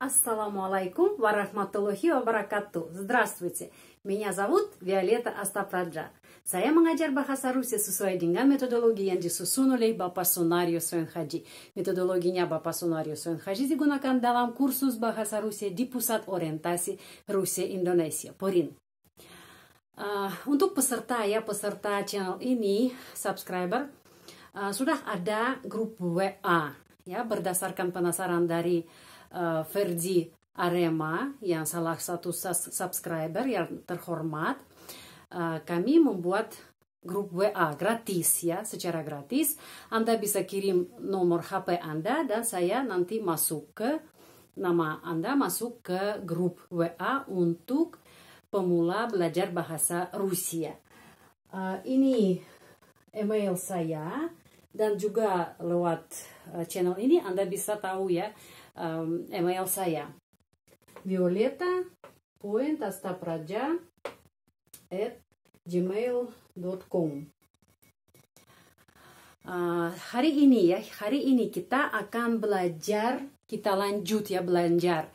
Ассаламу алейкум варахматуллахи вабаракату. Здравствуйте, меня зовут Виолетта Астапраджа. Saya mengajar bahasa Rusia sesuai dengan metodologi yang disusun oleh Bapak Sunario Soenhaji. Metodologinya Bapak Sunario Soenhaji digunakan dalam kursus bahasa Rusia di Pusat Orientasi Rusia Indonesia, PORIN. Untuk peserta channel ini, subscriber, sudah ada grup WA ya, berdasarkan penasaran dari Ferdi Arema yang salah satu subscriber yang terhormat. Kami membuat grup WA gratis ya, secara gratis. Anda bisa kirim nomor HP Anda dan saya nanti masuk ke nama Anda, masuk ke grup WA untuk pemula belajar bahasa Rusia. Ini email saya dan juga lewat channel ini Anda bisa tahu ya email saya violeta.astapraja@gmail.com. Hari ini kita akan belajar, kita lanjut ya belajar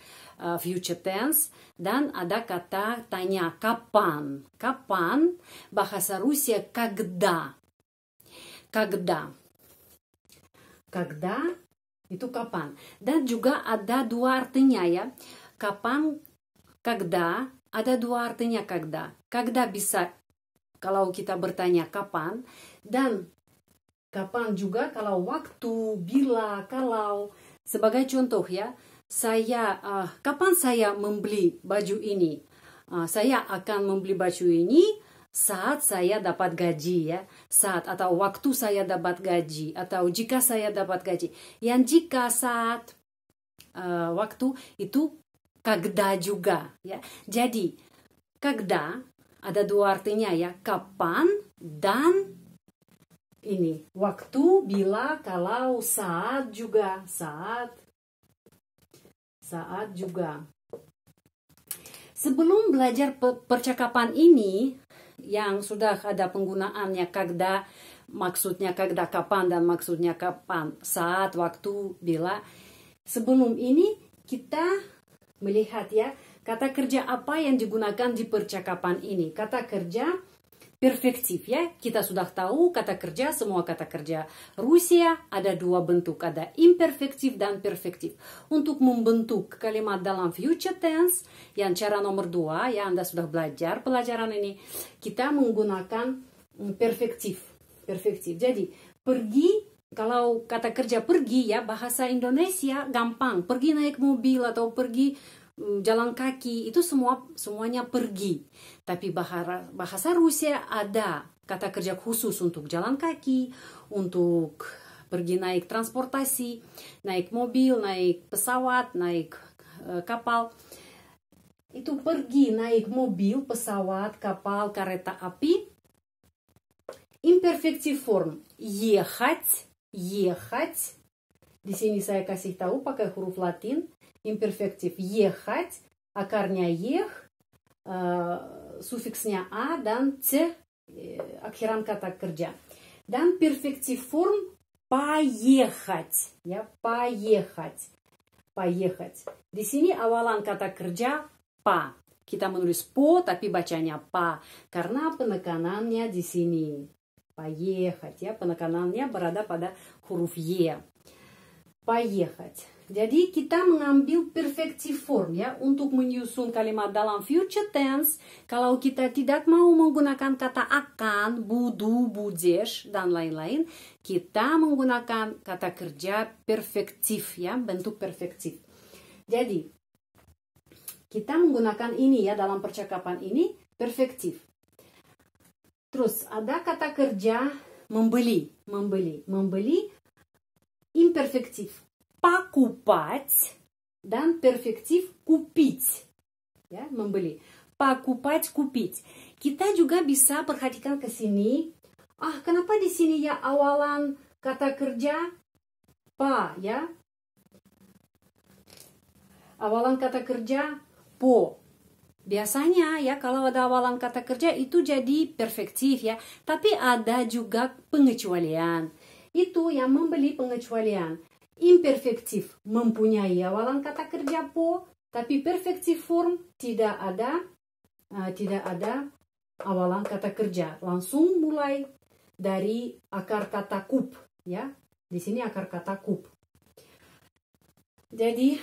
future tense, dan ada kata tanya kapan. Kapan bahasa Rusia когда. Когда itu kapan. Dan juga ada dua artinya ya. Kapan, когда, ada dua artinya когда. Когда bisa kalau kita bertanya kapan, dan kapan juga kalau waktu, bila, kalau. Sebagai contoh ya, kapan saya membeli baju ini? Saya akan membeli baju ini saat saya dapat gaji ya, saat atau waktu saya dapat gaji, atau jika saya dapat gaji. Yang jika saat waktu itu когда juga ya. Jadi когда ada dua artinya ya, kapan dan ini waktu, bila, kalau, saat juga, saat juga. Sebelum belajar percakapan ini yang sudah ada penggunaannya когда, maksudnya когда kapan dan maksudnya kapan, saat, waktu, bila. Sebelum ini kita melihat ya kata kerja apa yang digunakan di percakapan ini. Kata kerja perfektif ya. Kita sudah tahu kata kerja, semua kata kerja Rusia ada dua bentuk, ada imperfektif dan perfektif. Untuk membentuk kalimat dalam future tense yang cara nomor 2 ya, Anda sudah belajar pelajaran ini, kita menggunakan perfektif. Jadi pergi, kalau kata kerja pergi ya, bahasa Indonesia gampang, pergi naik mobil atau pergi jalan kaki, itu semuanya pergi. Tapi bahasa Rusia ada kata kerja khusus untuk jalan kaki, untuk pergi naik transportasi, naik mobil, naik pesawat, naik kapal. Itu pergi naik mobil, pesawat, kapal, kereta api. Imperfective form ехать. Di sini saya kasih tahu pakai huruf Latin. Imperfektif ехать, akarnya sufiksnya a dan c, akhiran kata kerja. Dan perfektif form поехать, ya, поехать. Di sini awalan kata kerja pa. Kita menulis po tapi bacanya pa karena penekanannya di sini. Поехать ya, penekanannya berada pada huruf y. Поехать. Jadi kita mengambil perfective form ya untuk menyusun kalimat dalam future tense. Kalau kita tidak mau menggunakan kata akan, budu, budeš dan lain-lain, kita menggunakan kata kerja perfektif ya, bentuk perfektif. Jadi kita menggunakan ini ya dalam percakapan ini, perfektif. Terus ada kata kerja membeli, imperfektif покупать dan perfektif купить. Ya, membeli. Покупать, купить. Kita juga bisa perhatikan ke sini. Kenapa di sini ya awalan kata kerja pa ya? Awalan kata kerja po. Biasanya ya kalau ada awalan kata kerja itu jadi perfektif ya. Tapi ada juga pengecualian. Itu yang membeli pengecualian. Imperfektif mempunyai awalan kata kerja po, tapi perfective form tidak ada awalan kata kerja. Langsung mulai dari akar kata kup, ya. Di sini akar kata kup. Jadi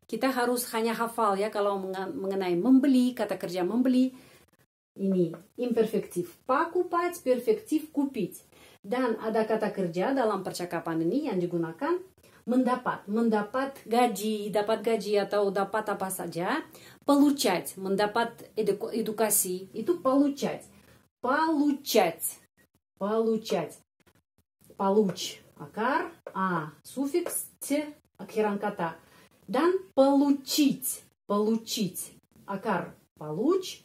kita harus hanya hafal ya kalau mengenai membeli, kata kerja membeli. Ini imperfektif. Покупать, perfektif купить. Dan ada kata kerja dalam percakapan ini yang digunakan mendapat gaji atau dapat apa saja. Получать, mendapat edukasi, itu получать. Получ, akar a, sufiks t, akhiran kata. Dan получить, akar получ,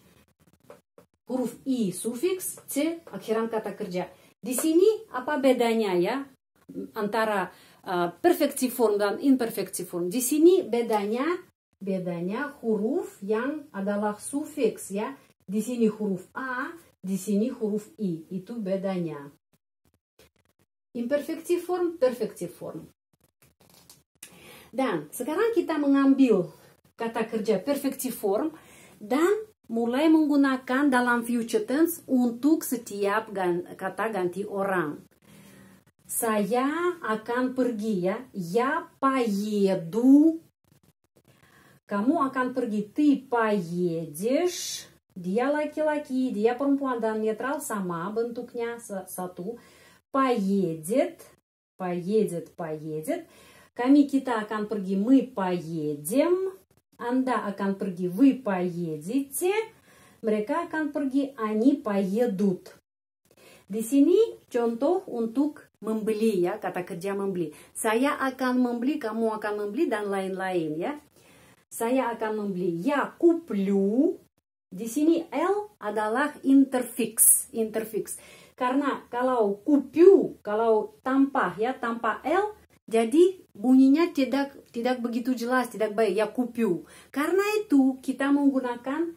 huruf i, sufiks t, akhiran kata kerja. Di sini apa bedanya ya antara perfective form dan imperfective form? Di sini bedanya huruf yang adalah sufiks ya. Di sini huruf a, di sini huruf i. Itu bedanya. Imperfective form, perfective form. Dan sekarang kita mengambil kata kerja perfective form dan mulai menggunakan dalam future tense untuk setiap kata ganti orang. Saya akan pergi ya. Я поеду. Kamu akan pergi. Ты поедешь. Dia laki-laki, dia perempuan dan netral sama bentuknya satu. Поедет. Kami kita akan pergi. Мы поедем. Anda akan pergi. Вы поедете. Mereka akan pergi. Они поедут. Di sini contoh untuk membeli ya, kata kerja membeli. Saya akan membeli, kamu akan membeli, dan lain-lain ya. Saya akan membeli. Я куплю. Di sini L adalah interfix. Karena kalau куплю, kalau tanpa L, jadi bunyinya tidak begitu jelas, tidak baik. Я куплю. Karena itu kita menggunakan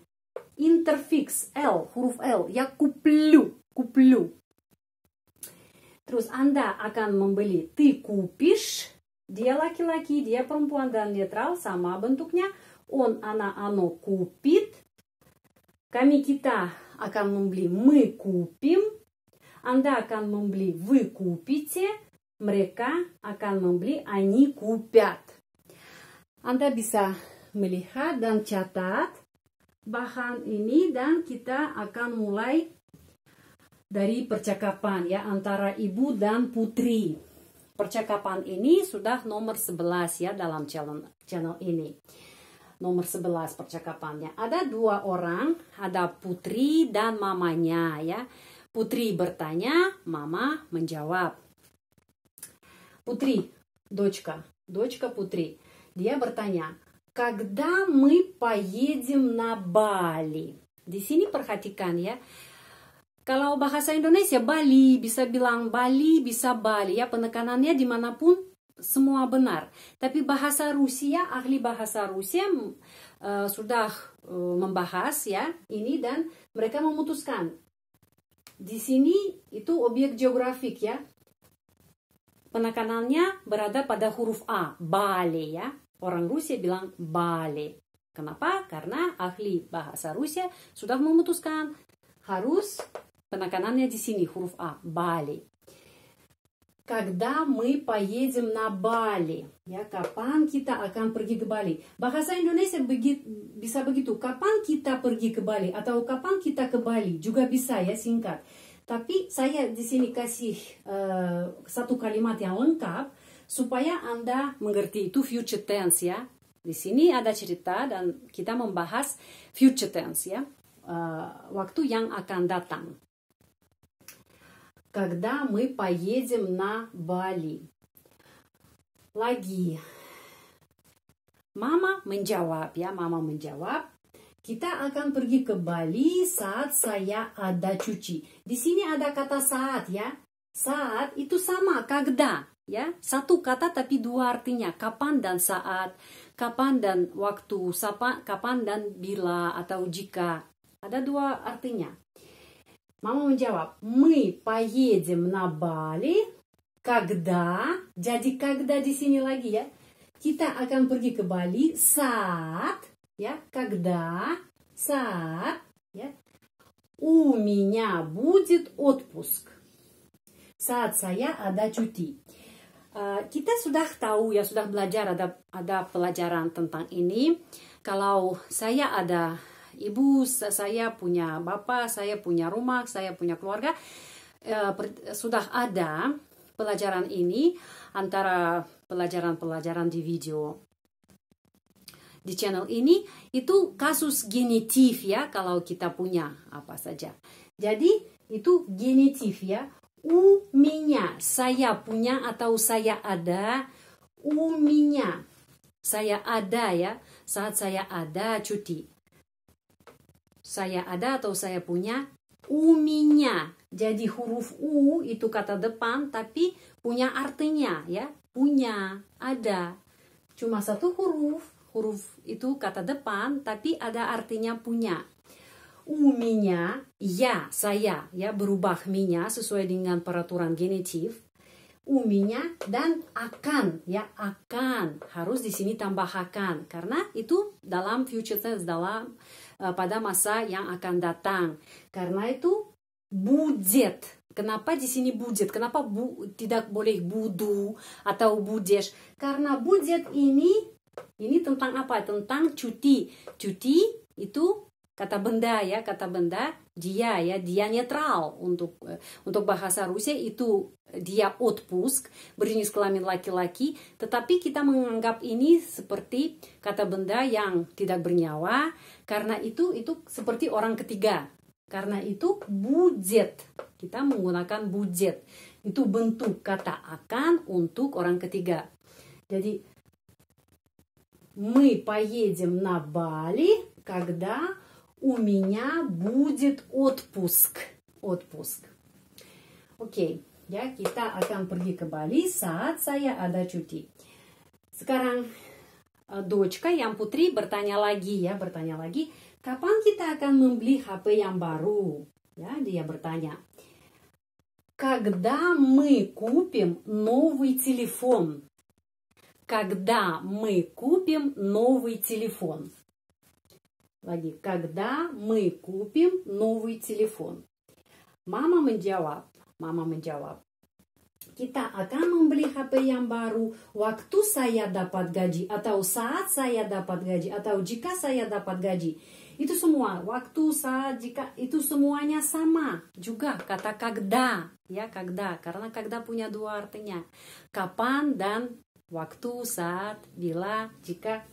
interfix L, huruf L. Я куплю. Terus Anda akan membeli. Ты купишь. Dia laki-laki, dia perempuan dan netral sama bentuknya. Он, она, оно купит. Kami kita akan membeli. Мы купим. Anda akan membeli. Вы купите. Mereka akan membeli. Они купят. Anda bisa melihat dan catat bahan ini dan kita akan mulai dari percakapan ya antara ibu dan putri. Percakapan ini sudah nomor 11 ya dalam channel ini. Nomor 11 percakapannya. Ada dua orang, ada putri dan mamanya ya. Putri bertanya, mama menjawab. Putri, дочка putri. Dia bertanya, когда мы поедем на Бали? Di sini perhatikan ya. Kalau bahasa Indonesia Bali, bisa bilang Bali, bisa Bali ya, penekanannya dimanapun semua benar. Tapi bahasa Rusia, ahli bahasa Rusia sudah membahas ya ini dan mereka memutuskan di sini itu objek geografik ya. Penekanannya berada pada huruf A, Bali ya. Orang Rusia bilang Bali. Kenapa? Karena ahli bahasa Rusia sudah memutuskan harus penekanannya di sini huruf A, Bali. Когда мы поедем на Бали? Ya, kapan kita akan pergi ke Bali? Bahasa Indonesia bisa begitu. Kapan kita pergi ke Bali atau kapan kita ke Bali juga bisa ya singkat. Tapi saya di sini kasih satu kalimat yang lengkap supaya Anda mengerti itu future tense ya. Di sini ada cerita dan kita membahas future tense ya. Waktu yang akan datang. Когда мы поедем на Бали? Lagi. Mama menjawab ya, mama menjawab. Kita akan pergi ke Bali saat saya ada cuci. Di sini ada kata saat ya. Saat itu sama, когда ya. Satu kata tapi dua artinya. Kapan dan saat, kapan dan waktu, kapan dan bila atau jika. Ada dua artinya. Mama menjawab, мы поедем на Бали Когда, jadi когда di sini lagi ya. Kita akan pergi ke Bali saat, ya, когда, saat, ya, у меня будет отпуск. Saat saya ada cuti. Kita sudah tahu ya, sudah belajar, ada pelajaran tentang ini. Kalau saya ada ibu, saya punya bapak, saya punya rumah, saya punya keluarga, sudah ada pelajaran ini antara pelajaran-pelajaran di video di channel ini. Itu kasus genitif ya, kalau kita punya apa saja. Jadi itu genitif ya. У меня, saya punya atau saya ada. У меня, saya ada ya, saat saya ada cuti. Saya ada atau saya punya. У меня, jadi huruf U itu kata depan, tapi punya artinya ya. Punya, ada. Cuma satu huruf. Huruf itu kata depan, tapi ada artinya punya. У меня, я, saya, ya, berubah меня sesuai dengan peraturan genitif. У меня dan akan, ya, akan. Harus di sini tambah akan, karena itu dalam future tense, dalam pada masa yang akan datang. Karena itu будет. Kenapa di sini будет? Kenapa tidak boleh budu atau budeš? Karena будет ini tentang apa? Tentang cuti. Cuti itu kata benda ya, kata benda dia ya, dia netral untuk bahasa Rusia itu dia отпуск, berjenis kelamin laki-laki, tetapi kita menganggap ini seperti kata benda yang tidak bernyawa karena itu seperti orang ketiga. Karena itu будет. Kita menggunakan будет. Itu bentuk kata akan untuk orang ketiga. Jadi мы поедем на Бали, когда у меня будет отпуск. Отпуск. Oke, ya, kita akan pergi ke Bali saat saya ada cuti. Sekarang dочка yang putri bertanya lagi, kapan kita akan membeli HP yang baru? Ya, dia bertanya. Когда мы купим новый телефон? Когда мы купим новый телефон? Lagi, когда мы купим новый телефон? Mama menjawab, kita akan membeli HP yang baru waktu saya dapat gaji, atau saat saya dapat gaji, atau jika saya dapat gaji. Itu semua, waktu, saat, jika, itu semuanya sama. Juga kata когда, ya, когда, karena когда punya dua artinya. Kapan dan waktu, saat, bila, jika.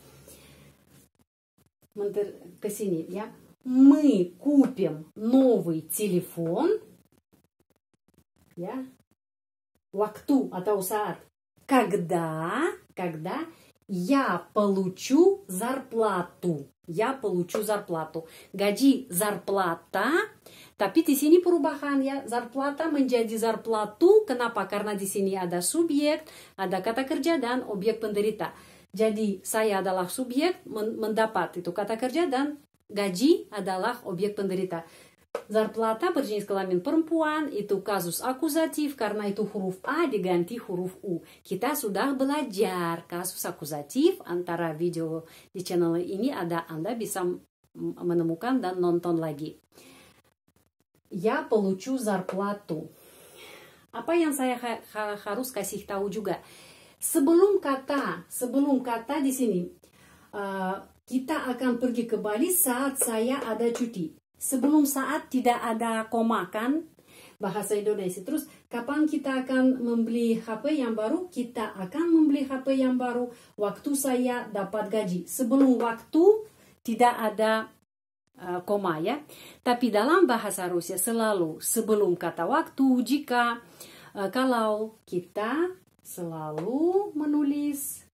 Ke sini ya. Мы купим новый телефон. Ya. Waktu atau saat. Когда я получу зарплату. Я получу зарплату. Gaji зарплата. Tapi di sini perubahan ya, зарплата menjadi зарплату. Kenapa? Karena di sini ada subjek, ada kata kerja dan objek penderita. Jadi saya adalah subjek mendapat itu kata kerja dan gaji adalah objek penderita. Зарплата berjenis kelamin perempuan itu kasus akusatif karena itu huruf A diganti huruf U. Kita sudah belajar kasus akusatif antara video di channel ini ada, Anda bisa menemukan dan nonton lagi. Я получу зарплату. Apa yang saya harus kasih tahu juga? Sebelum kata di sini, kita akan pergi ke Bali saat saya ada cuti. Sebelum saat tidak ada koma kan, bahasa Indonesia. Terus kapan kita akan membeli HP yang baru? Kita akan membeli HP yang baru waktu saya dapat gaji. Sebelum waktu tidak ada koma ya. Tapi dalam bahasa Rusia selalu sebelum kata waktu, jika, kalau kita selalu menulis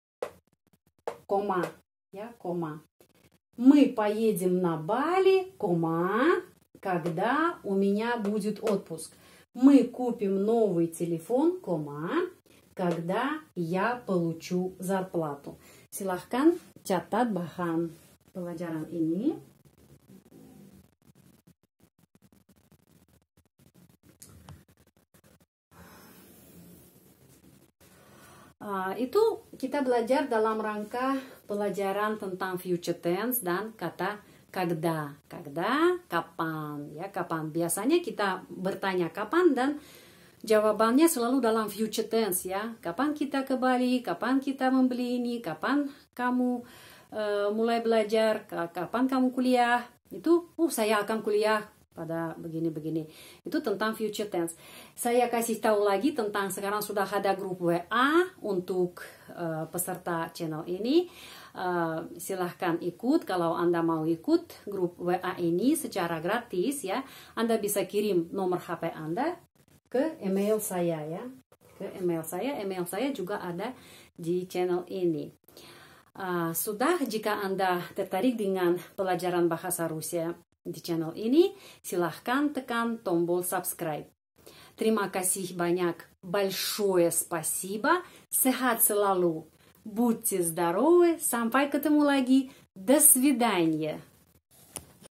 koma, ya, koma. Мы поедем на Бали, кома, когда у меня будет отпуск. Мы купим новый телефон, кома, когда я получу зарплату. Silahkan catat bahan pelajaran ini. Itu kita belajar dalam rangka pelajaran tentang future tense dan kata когда. Когда, kapan, ya kapan. Biasanya kita bertanya kapan dan jawabannya selalu dalam future tense, ya. Kapan kita ke Bali, kapan kita membeli ini, kapan kamu mulai belajar, kapan kamu kuliah. Itu, saya akan kuliah pada begini-begini. Itu tentang future tense. Saya kasih tahu lagi tentang sekarang sudah ada grup WA untuk peserta channel ini. Silahkan ikut kalau Anda mau ikut grup WA ini secara gratis, ya. Anda bisa kirim nomor HP Anda ke email saya, ya. Ke email saya juga ada di channel ini. Sudah, jika Anda tertarik dengan pelajaran bahasa Rusia di channel ini, silahkan tekan tombol subscribe. Terima kasih banyak. Большое спасибо. Sehat selalu. Будьте здоровы. Sampai ketemu lagi. До свидания.